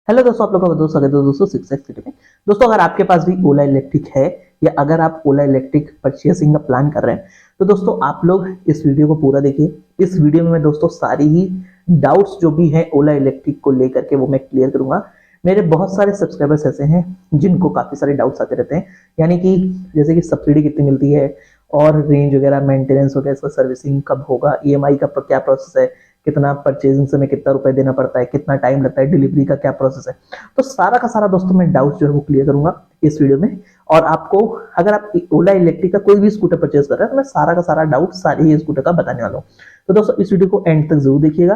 Hello दोस्तों, आप लोगों का दोस्त स्वागत है दोस्तों सिक्स एक्स सिटी में। दोस्तों, अगर आपके पास भी ओला इलेक्ट्रिक है या अगर आप ओला इलेक्ट्रिक परचेसिंग का प्लान कर रहे हैं तो दोस्तों आप लोग इस वीडियो को पूरा देखिए। इस वीडियो में मैं दोस्तों सारी ही डाउट्स जो भी हैं ओला इलेक्ट्रिक को लेकर के वो मैं क्लियर करूंगा। मेरे बहुत सारे सब्सक्राइबर्स ऐसे हैं जिनको काफी सारे डाउट्स आते रहते हैं, यानी कि जैसे कि सब्सिडी कितनी मिलती है और रेंज वगैरह, मेंटेनेंस वगैरह, इसका सर्विसिंग कब होगा, ईएमआई का क्या प्रोसेस है, कितना परचेजिंग समय कितना रुपए देना पड़ता है, कितना टाइम लगता है, डिलीवरी का क्या प्रोसेस है। तो सारा का सारा दोस्तों मैं डाउट जो है वो क्लियर करूंगा इस वीडियो में। और आपको अगर आप ओला इलेक्ट्रिक का कोई भी स्कूटर परचेज कर रहे हैं तो मैं सारा का सारा डाउट सारे ही स्कूटर का बताने वाला हूँ। तो दोस्तों इस वीडियो को एंड तक जरूर देखिएगा।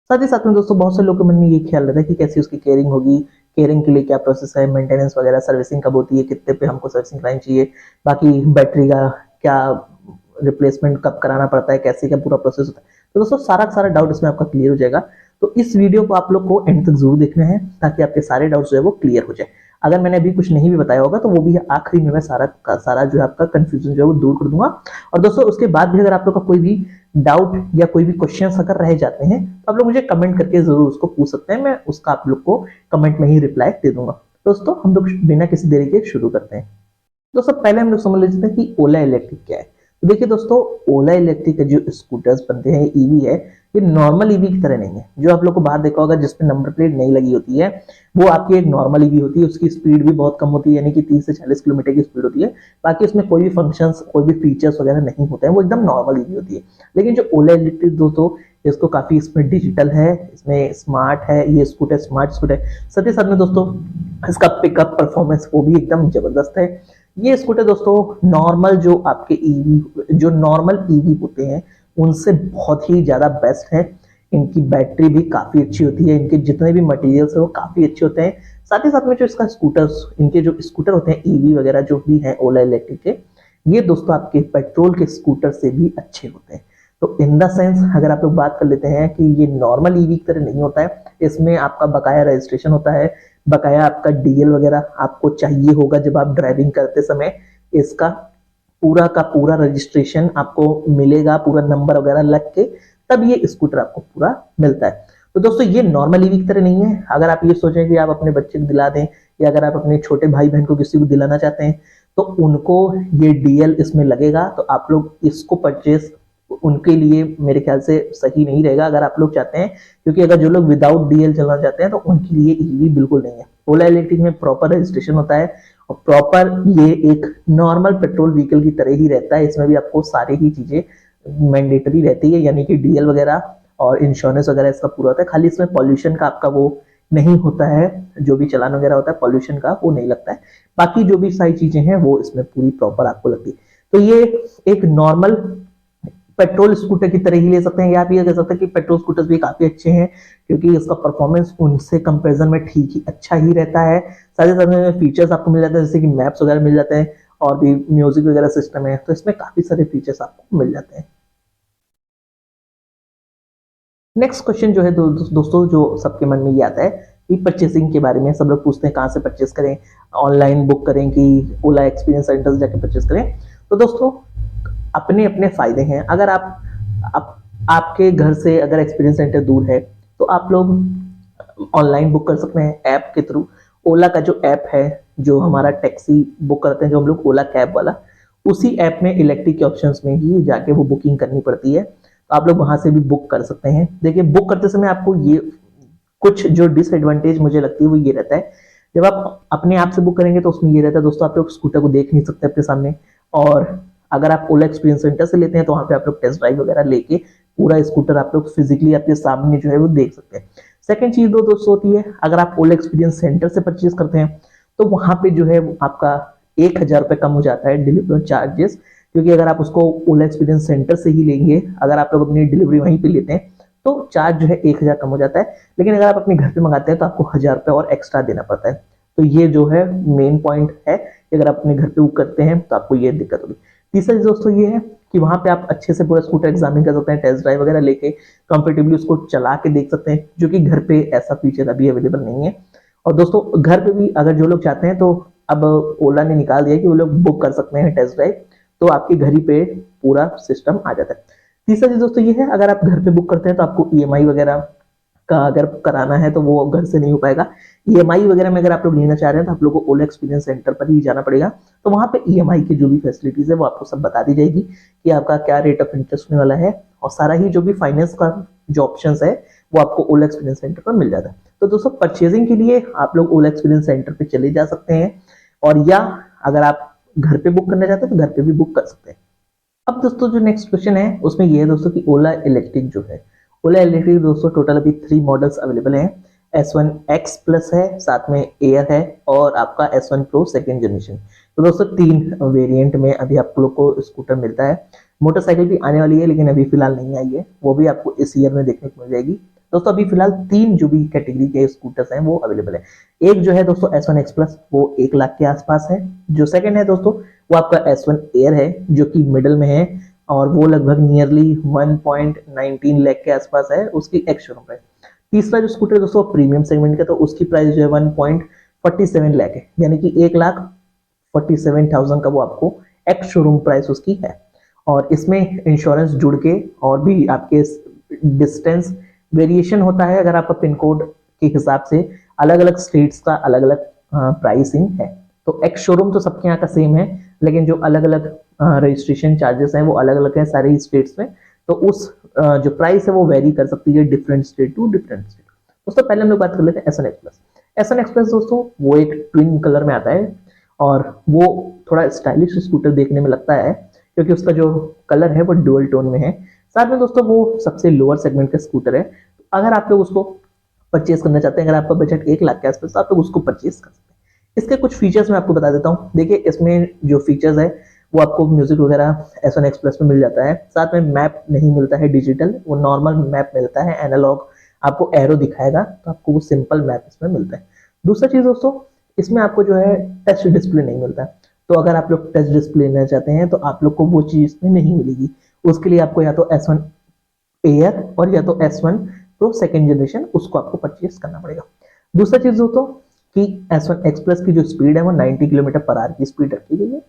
साथ ही साथ में दोस्तों बहुत से लोगों के मन में ये ख्याल रहता है कि कैसी उसकी केयरिंग होगी, केयरिंग के लिए क्या प्रोसेस है, मेंटेनेंस वगैरह, सर्विसिंग कब होती है, कितने पे हमको सर्विसिंग करानी चाहिए, बाकी बैटरी का क्या रिप्लेसमेंट कब कराना पड़ता है, कैसे क्या पूरा प्रोसेस होता है। तो दोस्तों सारा का सारा डाउट इसमें आपका क्लियर हो जाएगा। तो इस वीडियो को आप लोग को एंड तक जरूर देखना है ताकि आपके सारे डाउट्स जो है वो क्लियर हो जाए। अगर मैंने अभी कुछ नहीं भी बताया होगा तो वो भी आखिरी में मैं सारा का सारा जो है आपका कंफ्यूजन जो है वो दूर कर दूंगा। और दोस्तों उसके बाद भी अगर आप लोग का कोई भी डाउट या कोई भी क्वेश्चन अगर रह जाते हैं तो आप लोग मुझे कमेंट करके जरूर उसको पूछ सकते हैं, मैं उसका आप लोग को कमेंट में ही रिप्लाई दे दूंगा। दोस्तों हम लोग बिना किसी देरी के शुरू करते हैं। दोस्तों पहले हम लोग समझ लेते हैं कि ओला इलेक्ट्रिक क्या है। तो देखिए दोस्तों, ओला इलेक्ट्रिक के जो स्कूटर्स बनते हैं, ईवी है, ये नॉर्मल ईवी की तरह नहीं है। जो आप लोग को बाहर देखा होगा जिसमें नंबर प्लेट नहीं लगी होती है वो आपकी एक नॉर्मल ईवी होती है। उसकी स्पीड भी बहुत कम होती है, यानी कि 30 से 40 किलोमीटर की स्पीड होती है। बाकी उसमें कोई भी फंक्शंस, कोई भी फीचर्स वगैरह नहीं होते हैं, वो एकदम नॉर्मल ईवी होती है। लेकिन जो ओला इलेक्ट्रिक दोस्तों, इसको काफी इसमें डिजिटल है, इसमें स्मार्ट है, ये स्कूटर स्मार्ट स्कूटर है। साथ ही साथ में दोस्तों इसका पिकअप परफॉर्मेंस वो भी एकदम जबरदस्त है। ये स्कूटर दोस्तों नॉर्मल जो आपके ईवी, जो नॉर्मल ईवी होते हैं उनसे बहुत ही ज्यादा बेस्ट है। इनकी बैटरी भी काफी अच्छी होती है, इनके जितने भी मटेरियल्स है वो काफी अच्छे होते हैं। साथ ही साथ में जो इसका स्कूटर्स, इनके जो स्कूटर होते हैं ईवी वगैरह जो भी हैं ओला इलेक्ट्रिक के, ये दोस्तों आपके पेट्रोल के स्कूटर से भी अच्छे होते हैं। तो इन द सेंस अगर आप लोग बात कर लेते हैं कि ये नॉर्मल ईवी की तरह नहीं होता है, इसमें आपका बकाया रजिस्ट्रेशन होता है, बकाया आपका डीएल वगैरह आपको चाहिए होगा जब आप ड्राइविंग करते समय। इसका पूरा का पूरा रजिस्ट्रेशन आपको मिलेगा, पूरा नंबर वगैरह लग के तब ये स्कूटर आपको पूरा मिलता है। तो दोस्तों ये नॉर्मल ईवी की तरह नहीं है। अगर आप ये सोचें कि आप अपने बच्चे को दिला दें या अगर आप अपने छोटे भाई बहन को किसी को दिलाना चाहते हैं तो उनको ये डीएल इसमें लगेगा, तो आप लोग इसको परचेज उनके लिए मेरे ख्याल से सही नहीं रहेगा अगर आप लोग चाहते हैं, क्योंकि अगर जो लोग विदाउट डीएल चलना चाहते हैं तो उनके लिए ईवी बिल्कुल नहीं है। ओला इलेक्ट्रिक में प्रॉपर रजिस्ट्रेशन होता है और प्रॉपर ये एक नॉर्मल पेट्रोल व्हीकल की तरह ही रहता है। इसमें भी आपको सारी ही चीजें मैंडेटरी रहती है, यानी कि डीएल वगैरह और इंश्योरेंस वगैरह इसका पूरा होता है। खाली इसमें पॉल्यूशन का आपका वो नहीं होता है, जो भी चलान वगैरह होता है पॉल्यूशन का वो नहीं लगता है। बाकी जो भी सारी चीजें हैं वो इसमें पूरी प्रॉपर आपको लगती है। तो ये एक नॉर्मल पेट्रोल स्कूटर की तरह ही ले सकते हैं, या आप ये कह सकते हैं कि पेट्रोल स्कूटर्स भी काफी अच्छे हैं क्योंकि इसका परफॉर्मेंस उनसे कंपैरिजन में ठीक ही अच्छा ही रहता है। साथ ही साथ में फीचर्स आपको मिल जाते हैं, जैसे कि मैप्स वगैरह मिल जाते हैं और भी म्यूजिक वगैरह सिस्टम है, तो इसमें काफी सारे फीचर्स आपको मिल जाते हैं। नेक्स्ट क्वेश्चन जो है दोस्तों जो सबके मन में ये आता है कि परचेसिंग के बारे में सब लोग पूछते हैं कहाँ से परचेस करें, ऑनलाइन बुक करें कि ओला एक्सपीरियंस सेंटर से जाके परचेस करें। तो दोस्तों अपने अपने फायदे हैं। अगर आप आपके घर से अगर एक्सपीरियंस सेंटर दूर है तो आप लोग ऑनलाइन बुक कर सकते हैं ऐप के थ्रू। ओला का जो ऐप है, जो हमारा टैक्सी बुक करते हैं जो हम लोग ओला कैब वाला, उसी ऐप में इलेक्ट्रिक के ऑप्शंस में ही जाके वो बुकिंग करनी पड़ती है, तो आप लोग वहां से भी बुक कर सकते हैं। देखिए बुक करते समय आपको ये कुछ जो डिसएडवांटेज मुझे लगती है वो ये रहता है, जब आप अपने आप से बुक करेंगे तो उसमें ये रहता है दोस्तों आप लोग स्कूटर को देख नहीं सकते अपने सामने, और अगर आप ओला एक्सपीरियंस सेंटर से लेते हैं तो वहां पे आप लोग टेस्ट ड्राइव वगैरह लेके पूरा स्कूटर आप लोग फिजिकली आपके सामने जो है वो देख सकते हैं। सेकंड चीज दोस्तों होती है, अगर आप ओला एक्सपीरियंस सेंटर से परचेज करते हैं तो वहां पे जो है आपका 1,000 रुपये कम हो जाता है डिलीवरी चार्जेस, क्योंकि अगर आप उसको ओला एक्सपीरियंस सेंटर से ही लेंगे, अगर आप लोग अपनी डिलीवरी वहीं पे लेते हैं तो चार्ज जो है 1,000 कम हो जाता है। लेकिन अगर आप अपने घर पे मंगाते हैं तो आपको 1,000 रुपये और एक्स्ट्रा देना पड़ता है। तो ये जो है मेन पॉइंट है कि अगर आप अपने घर पे बुक करते हैं तो आपको ये दिक्कत होगी। तीसरा चीज दोस्तों ये है कि वहां पे आप अच्छे से पूरा स्कूटर एग्जामिन कर सकते हैं, टेस्ट ड्राइव वगैरह लेके कंफर्टेबली उसको चला के देख सकते हैं, जो कि घर पे ऐसा फीचर अभी अवेलेबल नहीं है। और दोस्तों घर पे भी अगर जो लोग चाहते हैं तो अब ओला ने निकाल दिया कि वो लोग बुक कर सकते हैं टेस्ट ड्राइव, तो आपके घर ही पे पूरा सिस्टम आ जाता है। तीसरा चीज दोस्तों ये है, अगर आप घर पे बुक करते हैं तो आपको ईएमआई वगैरह का अगर कराना है तो वो घर से नहीं हो पाएगा। ईएमआई वगैरह में अगर आप लोग लेना चाह रहे हैं तो आप लोगों को ओला एक्सपीरियंस सेंटर पर ही जाना पड़ेगा। तो वहां पे ईएमआई की जो भी फैसिलिटीज है वो आपको सब बता दी जाएगी कि आपका क्या रेट ऑफ इंटरेस्ट होने वाला है, और सारा ही जो भी फाइनेंस का जो ऑप्शन है वो आपको ओला एक्सपीरियंस सेंटर पर मिल जाता है। तो दोस्तों परचेजिंग के लिए आप लोग ओला एक्सपीरियंस सेंटर पे चले जा सकते हैं, और या अगर आप घर पे बुक करना चाहते हैं तो घर पे भी बुक कर सकते हैं। अब दोस्तों जो नेक्स्ट क्वेश्चन है उसमें ये है दोस्तों कि ओला इलेक्ट्रिक जो है, ओला इलेक्ट्रिक दोस्तों टोटल अभी 3 मॉडल्स अवेलेबल हैं। S1 X प्लस है, साथ में एयर है, और आपका S1 प्रो सेकेंड जनरेशन। तो दोस्तों 3 वेरिएंट में अभी आप लोग को स्कूटर मिलता है। मोटरसाइकिल भी आने वाली है लेकिन अभी फिलहाल नहीं आई है, वो भी आपको इस ईयर में देखने को मिल जाएगी। दोस्तों अभी फिलहाल 3 जो भी कैटेगरी के स्कूटर्स हैं वो अवेलेबल है। एक जो है दोस्तों S1 X प्लस, वो 1 लाख के आसपास है। जो सेकंड है दोस्तों वो आपका S1 एयर है जो कि मिडिल में है, और वो लगभग नियरली 1.19 लाख के आसपास है उसकी एक्स शोरूम प्राइस। तीसरा जो स्कूटर दोस्तों प्रीमियम सेगमेंट का, तो उसकी प्राइस जो है 1.47 लाख है, यानी कि 1,47,000 का वो आपको एक्स शोरूम प्राइस उसकी है। और इसमें इंश्योरेंस जुड़ के और भी आपके डिस्टेंस वेरिएशन होता है, अगर आपका पिन कोड के हिसाब से अलग अलग स्टेट्स का अलग अलग प्राइसिंग है। तो एक्स शोरूम तो सबके यहाँ का सेम है, लेकिन जो अलग अलग रजिस्ट्रेशन चार्जेस हैं वो अलग अलग हैं सारे ही स्टेट्स में। तो उस जो प्राइस है वो वेरी कर सकती है different state to different state. दोस्तों पहले हम लोग बात कर लेते हैं S N X plus. S N X plus दोस्तों वो एक ट्विन कलर में आता है, और वो थोड़ा स्टाइलिश स्कूटर देखने में लगता है क्योंकि उसका जो कलर है वो डुअल टोन में है। साथ में दोस्तों वो सबसे लोअर सेगमेंट का स्कूटर है। अगर आप लोग उसको परचेज करना चाहते हैं, अगर आपका बजट 1 लाख के आसपास, तो आप लोग उसको परचेज कर सकते हैं। इसके कुछ फीचर्स मैं आपको बता देता हूँ। देखिए इसमें जो फीचर्स है वो आपको म्यूजिक वगैरह S1 एक्सप्रेस में मिल जाता है। साथ में मैप नहीं मिलता है डिजिटल, वो नॉर्मल मैप मिलता है एनालॉग, आपको एरो दिखाएगा तो आपको वो सिंपल मैप इसमें मिलता है। दूसरा चीज दोस्तों, इसमें आपको जो है टच डिस्प्ले नहीं मिलता है। तो अगर आप लोग टच डिस्प्ले लेना चाहते हैं तो आप लोग को वो चीज इसमें नहीं मिलेगी। उसके लिए आपको या तो S1 एयर और या तो S1 प्रो सेकेंड जनरेशन उसको आपको परचेज करना पड़ेगा। दूसरा चीज दोस्तों कि S1 एक्सप्रेस की जो स्पीड है वो 90 किलोमीटर पर आवर की स्पीड रखी गई है।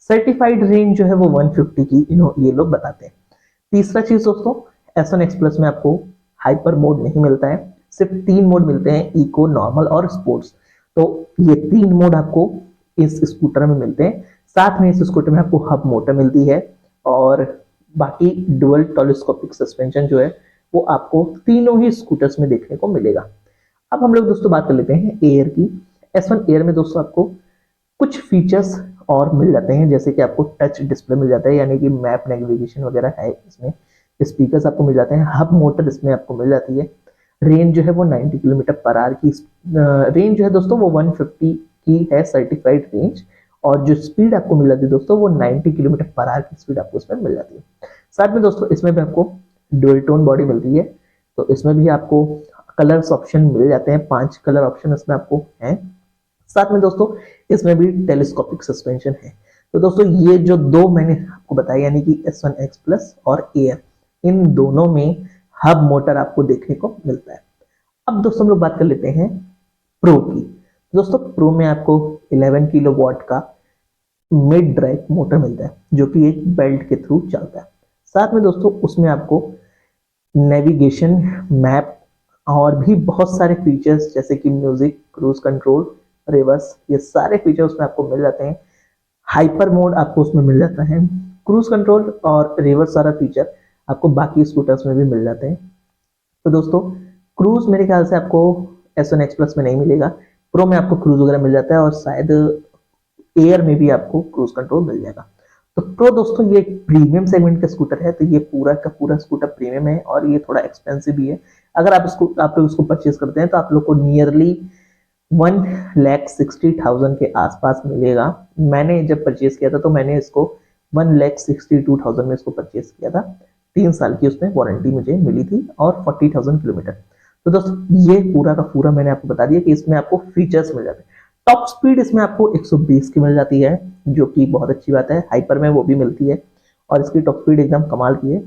सर्टिफाइड रेंज जो है वो 150 की ये लोग बताते हैं। तीसरा चीज दोस्तों, S1 एक्सप्रेस में आपको हाइपर मोड नहीं मिलता है, सिर्फ 3 मोड मिलते हैं, इको, नॉर्मल और स्पोर्ट्स। तो ये 3 मोड आपको इस स्कूटर में मिलते हैं। साथ में इस स्कूटर में आपको हब मोटर मिलती है, और बाकी डुअल टेलीस्कोपिक सस्पेंशन जो है वो आपको तीनों ही स्कूटर्स में देखने को मिलेगा। अब हम लोग दोस्तों बात कर लेते हैं एयर की। S1 एयर में दोस्तों आपको कुछ फीचर्स और मिल जाते हैं, जैसे कि आपको टच डिस्प्ले मिल जाता है, यानी कि मैप नेविगेशन वगैरह है इसमें। स्पीकर्स आपको मिल जाते हैं, हब मोटर इसमें आपको मिल जाती है। रेंज जो है वो 90 किलोमीटर पर आवर की रेंज जो है दोस्तों वो 150 की है सर्टिफाइड रेंज, और जो स्पीड आपको मिल जाती है दोस्तों वो 90 किलोमीटर पर आवर की स्पीड आपको इसमें मिल जाती है। साथ में दोस्तों इसमें भी आपको डुअल टोन बॉडी मिलती है, तो इसमें भी आपको कलर्स ऑप्शन मिल जाते हैं, 5 कलर ऑप्शन इसमें आपको हैं। साथ में दोस्तों इसमें भी टेलीस्कोपिक सस्पेंशन है। तो दोस्तों ये जो दो मैंने आपको बताया, यानी कि S1 X प्लस और एयर, इन दोनों में हब मोटर आपको देखने को मिलता है। अब दोस्तों हम लोग बात कर लेते हैं प्रो की। दोस्तों प्रो में आपको 11 किलो वॉट का मिड ड्राइव मोटर मिलता है जो कि एक बेल्ट के थ्रू चलता है। साथ में दोस्तों उसमें आपको नेविगेशन, मैप और भी बहुत सारे फीचर्स जैसे कि म्यूजिक, क्रूज कंट्रोल, रिवर्स, ये सारे फीचर उसमें आपको मिल जाते हैं। हाइपर मोड आपको उसमें मिल जाता है। क्रूज कंट्रोल और रिवर्स सारा फीचर आपको बाकी स्कूटर्स में भी मिल जाते हैं। तो दोस्तों क्रूज मेरे ख्याल से आपको S1 X प्लस में नहीं मिलेगा, प्रो में आपको क्रूज वगैरह मिल जाता है, और शायद एयर में भी आपको क्रूज कंट्रोल मिल जाएगा। तो प्रो दोस्तों ये प्रीमियम सेगमेंट का स्कूटर है, तो ये पूरा का पूरा स्कूटर प्रीमियम है, और ये थोड़ा एक्सपेंसिव भी है। अगर आप लोग इसको परचेज करते हैं तो आप लोग को नियरली 1,60,000 के आसपास मिलेगा। मैंने जब परचेज किया था तो मैंने इसको 1,62,000 में इसको परचेज किया था। 3 साल की उसमें वारंटी मुझे मिली थी और 40,000 किलोमीटर। तो दोस्तों ये पूरा का पूरा मैंने आपको बता दिया कि इसमें आपको फीचर्स मिल जाते हैं। टॉप स्पीड इसमें आपको 120 की मिल जाती है, जो कि बहुत अच्छी बात है। हाइपर में वो भी मिलती है, और इसकी टॉप स्पीड एकदम कमाल की है।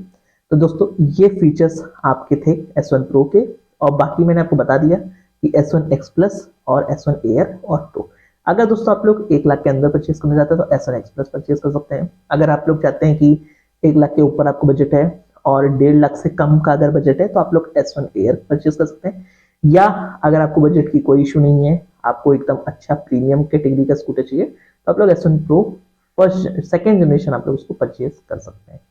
तो दोस्तों ये फीचर्स आपके थे S1 प्रो के, और बाकी मैंने आपको बता दिया कि S1 X प्लस और S1 एयर और प्रो। अगर दोस्तों आप लोग 1 लाख के अंदर परचेज करना चाहते हैं तो S1 X प्लस परचेज कर सकते हैं। अगर आप लोग चाहते हैं कि 1 लाख के ऊपर आपको बजट है और 1.5 लाख से कम का अगर बजट है तो आप लोग S1 एयर परचेज कर सकते हैं। या अगर आपको बजट की कोई इशू नहीं है, आपको एकदम अच्छा प्रीमियम कैटेगरी का स्कूटर चाहिए, तो आप लोग S1 pro first second generation आप लोग उसको परचेज कर सकते हैं।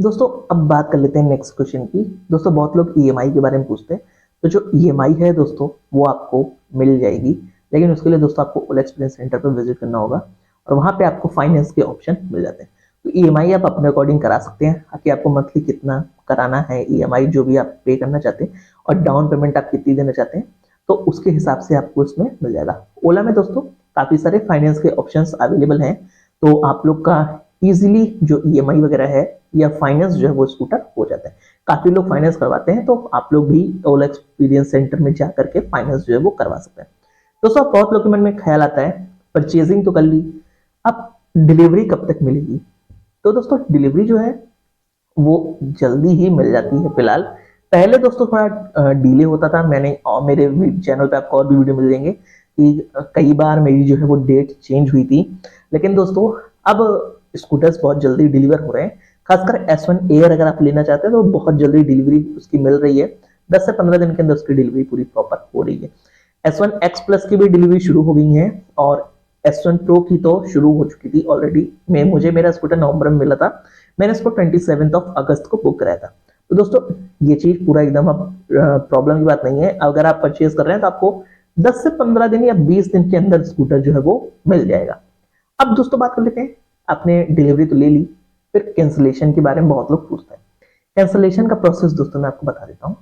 दोस्तों अब बात कर लेते हैं नेक्स्ट क्वेश्चन की। दोस्तों बहुत लोग ईएमआई के बारे में पूछते हैं, तो जो ईएमआई है दोस्तों वो आपको मिल जाएगी, लेकिन उसके लिए दोस्तों आपको ओला एक्सपीरियंस सेंटर पर विजिट करना होगा और वहाँ पे आपको फाइनेंस के ऑप्शन मिल जाते हैं। तो ईएमआई आप अपने अकॉर्डिंग करा सकते हैं कि आपको मंथली कितना कराना है ईएमआई जो भी आप पे करना चाहते हैं, और डाउन पेमेंट आप कितनी देना चाहते हैं, तो उसके हिसाब से आपको इसमें मिल जाएगा। ओला में दोस्तों काफ़ी सारे फाइनेंस के ऑप्शंस अवेलेबल हैं, तो आप लोग का इजीली जो ईएमआई वगैरह है या फाइनेंस जो है वो स्कूटर हो जाता है। काफ़ी लोग फाइनेंस करवाते हैं, तो आप लोग भी ओला एक्सपीरियंस सेंटर में जा करके फाइनेंस जो है वो करवा सकते हैं। दोस्तों बहुत लोग के मन में ख्याल आता है परचेजिंग तो कर ली, अब डिलीवरी कब तक मिलेगी? तो दोस्तों डिलीवरी जो है वो जल्दी ही मिल जाती है फिलहाल। पहले दोस्तों थोड़ा डिले होता था, मैंने और मेरे चैनल पे आपको और भी वीडियो मिल जाएंगे कि कई बार मेरी जो है वो डेट चेंज हुई थी, लेकिन दोस्तों अब स्कूटर्स बहुत जल्दी डिलीवर हो रहे हैं। खासकर S1 एयर अगर आप लेना चाहते हैं तो बहुत जल्दी डिलीवरी उसकी मिल रही है, 10 से 15 दिन के अंदर उसकी डिलीवरी पूरी प्रॉपर हो रही है। S1 X प्लस की भी डिलीवरी शुरू हो गई है, और S1 प्रो की तो शुरू हो चुकी थी ऑलरेडी। मुझे मेरा स्कूटर नवंबर में मिला था, मैंने इसको 27 अगस्त को बुक कराया था। तो दोस्तों ये चीज पूरा एकदम अब प्रॉब्लम की बात नहीं है, अगर आप परचेज कर रहे हैं तो आपको 10 से 15 दिन या 20 दिन के अंदर स्कूटर जो है वो मिल जाएगा। अब दोस्तों बात कर लेते हैं, आपने डिलीवरी तो ले ली, फिर कैंसिलेशन के बारे में बहुत लोग पूछते हैं। कैंसिलेशन का प्रोसेस दोस्तों मैं आपको बता देता हूँ।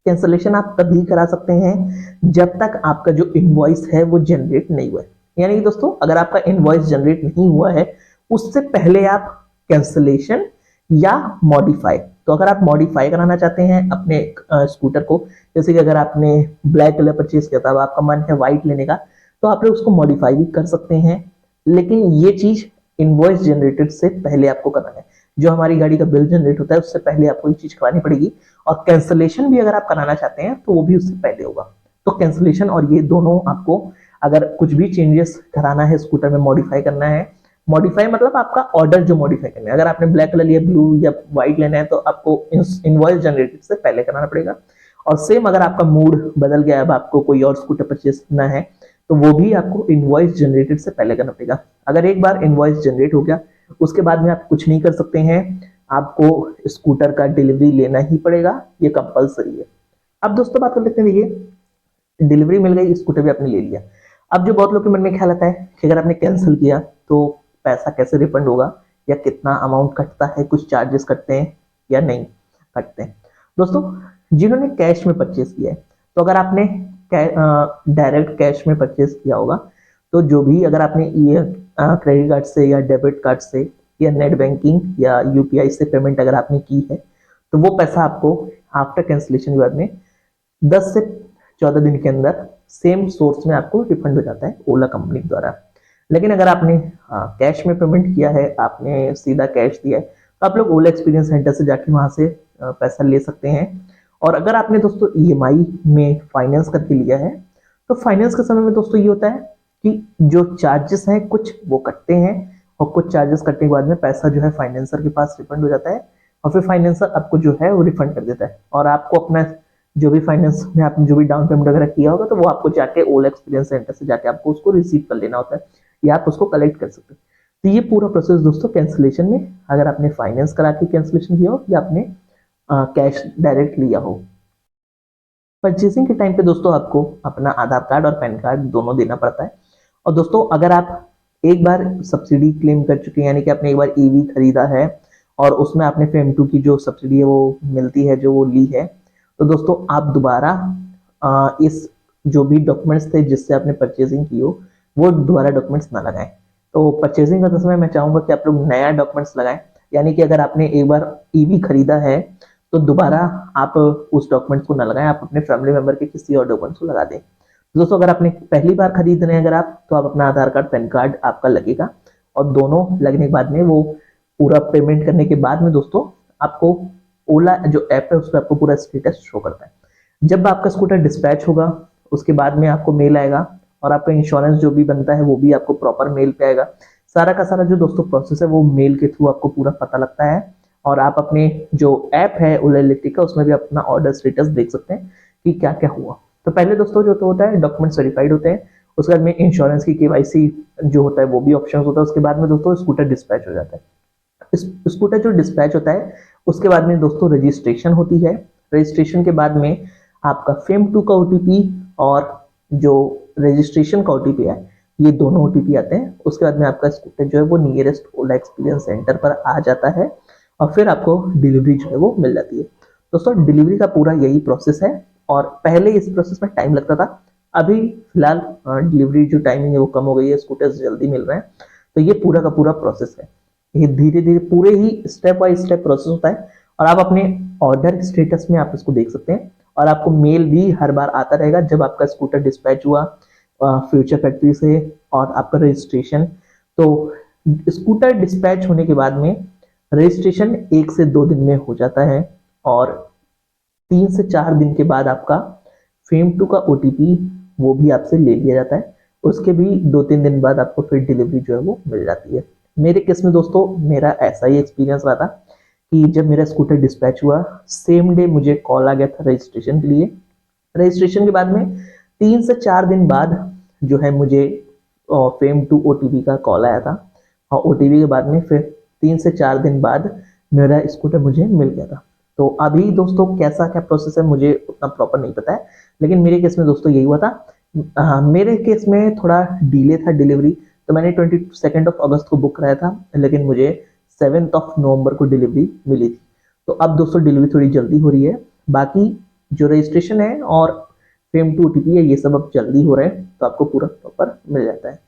कैंसिलेशन आप तभी करा सकते हैं जब तक आपका जो इनवॉइस है वो जनरेट नहीं हुआ है। यानी कि दोस्तों अगर आपका इनवॉइस जनरेट नहीं हुआ है उससे पहले आप कैंसिलेशन या मॉडिफाई, तो अगर आप मॉडिफाई कराना चाहते हैं अपने स्कूटर को, जैसे कि अगर आपने ब्लैक कलर परचेज किया था, अब आपका मन है व्हाइट लेने का, तो आप लोग उसको मॉडिफाई भी कर सकते हैं, लेकिन ये चीज इनवॉइस जनरेटेड से पहले आपको करना है। जो हमारी गाड़ी का बिल जनरेट होता है उससे पहले आपको ये चीज करानी पड़ेगी, और कैंसिलेशन भी अगर आप कराना चाहते हैं तो वो भी उससे पहले होगा। तो कैंसिलेशन और ये दोनों आपको, अगर कुछ भी चेंजेस कराना है स्कूटर में, मॉडिफाई करना है, मॉडिफाई मतलब आपका ऑर्डर जो मॉडिफाई करना है, अगर आपने ब्लैक कलर या ब्लू या व्हाइट लेना है तो आपको इनवॉइस जनरेटेड से पहले कराना पड़ेगा। और सेम अगर आपका मूड बदल गया, अब आपको कोई और स्कूटर परचेज करना है, तो वो भी आपको इनवॉइस जनरेटेड से पहले करना पड़ेगा। अगर एक बार इनवॉइस जनरेट हो गया उसके बाद में आप कुछ नहीं कर सकते हैं, आपको स्कूटर का डिलीवरी लेना ही पड़ेगा, ये कंपलसरी है। अब दोस्तों बात कर लेते हैं, देखिए डिलीवरी मिल गई, स्कूटर भी आपने ले लिया। अब जो बहुत लोग के मन में ख्याल आता है कि अगर आपने कैंसिल किया तो पैसा कैसे रिफंड होगा, या कितना अमाउंट कटता है, कुछ चार्जेस कटते हैं या नहीं कटते हैं। दोस्तों जिन्होंने कैश में परचेज किया है, तो अगर आपने डायरेक्ट कैश में परचेज किया होगा, तो जो भी अगर आपने ये क्रेडिट कार्ड से या डेबिट कार्ड से या नेट बैंकिंग या यूपीआई से पेमेंट अगर आपने की है, तो वो पैसा आपको आफ्टर कैंसिलेशन के बाद में 10 से 14 दिन के अंदर सेम सोर्स में आपको रिफंड हो जाता है ओला कंपनी द्वारा। लेकिन अगर आपने कैश में पेमेंट किया है, आपने सीधा कैश दिया है, तो आप लोग ओला एक्सपीरियंस सेंटर से जाके वहां से पैसा ले सकते हैं। और अगर आपने दोस्तों ईएमआई में फाइनेंस करके लिया है, तो फाइनेंस के समय में दोस्तों ये होता है कि जो चार्जेस हैं कुछ वो कटते हैं, और कुछ चार्जेस कटने के बाद में पैसा जो है फाइनेंसर के पास रिफंड हो जाता है, और फिर फाइनेंसर आपको जो है वो रिफंड कर देता है, और आपको अपना जो भी फाइनेंस में आपने जो भी डाउन पेमेंट वगैरह किया होगा, तो वो आपको जाके ओला एक्सपीरियंस सेंटर से जाके आपको उसको रिसीव कर लेना होता है, या आप उसको कलेक्ट कर सकते हैं। तो ये पूरा प्रोसेस दोस्तों कैंसिलेशन में, अगर आपने फाइनेंस करा के कैंसिलेशन किया हो या आपने कैश डायरेक्ट लिया हो। परचेसिंग के टाइम पे दोस्तों आपको अपना आधार कार्ड और पैन कार्ड दोनों देना पड़ता है। और दोस्तों अगर आप एक बार सब्सिडी क्लेम कर चुके हैं, यानी कि आपने एक बार ईवी खरीदा है और उसमें आपने FAME2 की जो सब्सिडी है वो मिलती है, जो वो ली है, तो दोस्तों आप दोबारा इस जो भी डॉक्यूमेंट्स थे जिससे आपने परचेजिंग की हो, वो दोबारा डॉक्यूमेंट्स ना लगाएं। तो परचेजिंग करते समय मैं चाहूंगा कि आप लोग नया डॉक्यूमेंट्स लगाएं, यानी कि अगर आपने एक बार ईवी खरीदा है तो दोबारा आप उस डॉक्यूमेंट्स को ना लगाएं, आप अपने फैमिली मेंबर के किसी और डॉक्यूमेंट्स को लगा दें। दोस्तों अगर आपने पहली बार खरीद रहे हैं अगर आप, तो आप अपना आधार कार्ड पैन कार्ड आपका लगेगा, और दोनों लगने के बाद में वो पूरा पेमेंट करने के बाद में दोस्तों आपको ओला जो ऐप है उस पर आपको पूरा स्टेटस शो करता है। जब आपका स्कूटर डिस्पैच होगा उसके बाद में आपको मेल आएगा, और आपका इंश्योरेंस जो भी बनता है वो भी आपको प्रॉपर मेल पे आएगा। सारा का सारा जो दोस्तों प्रोसेस है वो मेल के थ्रू आपको पूरा पता लगता है, और आप अपने जो ऐप है ओला इलेक्ट्रिक का उसमें भी अपना ऑर्डर स्टेटस देख सकते हैं कि क्या क्या हुआ। तो पहले दोस्तों जो तो होता है डॉक्यूमेंट्स वेरीफाइड होते हैं, उसके बाद में इंश्योरेंस की केवाईसी जो होता है वो भी ऑप्शन होता है, उसके बाद में दोस्तों स्कूटर डिस्पैच हो जाता है। स्कूटर जो डिस्पैच होता है उसके बाद में दोस्तों रजिस्ट्रेशन होती है। रजिस्ट्रेशन के बाद में आपका फेम 2 का ओटीपी और जो रजिस्ट्रेशन का ओटीपी है ये दोनों ओटीपी आते हैं। उसके बाद में आपका स्कूटर जो है वो नियरेस्ट ओला एक्सपीरियंस सेंटर पर आ जाता है और फिर आपको डिलीवरी जो है वो मिल जाती है। दोस्तों डिलीवरी का पूरा यही प्रोसेस है और पहले इस प्रोसेस में टाइम लगता था, अभी फिलहाल डिलीवरी जो टाइमिंग है वो कम हो गई है, स्कूटर्स जल्दी मिल रहे हैं। तो ये पूरा का पूरा प्रोसेस है, ये धीरे धीरे पूरे ही स्टेप बाय स्टेप प्रोसेस होता है और आप अपने ऑर्डर स्टेटस में आप इसको देख सकते हैं और आपको मेल भी हर बार आता रहेगा जब आपका स्कूटर डिस्पैच हुआ फ्यूचर फैक्ट्री से और आपका रजिस्ट्रेशन। तो स्कूटर डिस्पैच होने के बाद में रजिस्ट्रेशन 1 से 2 दिन में हो जाता है और 3 से 4 दिन के बाद आपका फेम 2 का ओटीपी वो भी आपसे ले लिया जाता है। उसके भी 2-3 दिन बाद आपको फिर डिलीवरी जो है वो मिल जाती है। मेरे केस में दोस्तों मेरा ऐसा ही एक्सपीरियंस रहा था कि जब मेरा स्कूटर डिस्पैच हुआ सेम डे मुझे कॉल आ गया था रजिस्ट्रेशन के लिए। रजिस्ट्रेशन के बाद में 3 से 4 दिन बाद जो है मुझे फेम 2 ओटीपी का कॉल आया था और ओटीपी के बाद में फिर 3 से 4 दिन बाद मेरा स्कूटर मुझे मिल गया था। तो अभी दोस्तों कैसा क्या प्रोसेस है मुझे उतना प्रॉपर नहीं पता है, लेकिन मेरे केस में दोस्तों यही हुआ था। मेरे केस में थोड़ा डिले था डिलीवरी, तो मैंने 22 अगस्त को बुक कराया था लेकिन मुझे 7 नवंबर को डिलीवरी मिली थी। तो अब दोस्तों डिलीवरी थोड़ी जल्दी हो रही है, बाकी जो रजिस्ट्रेशन है और फेम 2 ओटीपी है ये सब अब जल्दी हो रहे हैं तो आपको पूरा प्रॉपर मिल जाता है।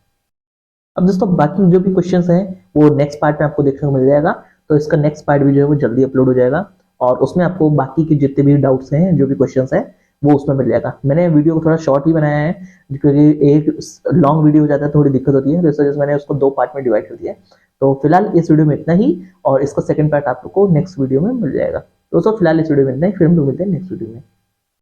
अब दोस्तों बाकी जो भी क्वेश्चंस हैं वो नेक्स्ट पार्ट में आपको देखने को मिल जाएगा, तो इसका नेक्स्ट पार्ट भी जो है वो जल्दी अपलोड हो जाएगा और उसमें आपको बाकी के जितने भी डाउट्स हैं जो भी क्वेश्चंस हैं वो उसमें मिल जाएगा। मैंने वीडियो को थोड़ा शॉर्ट ही बनाया है क्योंकि एक लॉन्ग वीडियो हो जाता है थोड़ी दिक्कत होती है, तो इस वजह से मैंने उसको 2 पार्ट में डिवाइड कर दिया है। तो फिलहाल इस वीडियो में इतना ही और इसका सेकंड पार्ट आप लोग को नेक्स्ट वीडियो में मिल जाएगा। दोस्तों फिलहाल इस वीडियो में इतना ही, फिर हम लोग मिलते हैं नेक्स्ट वीडियो में।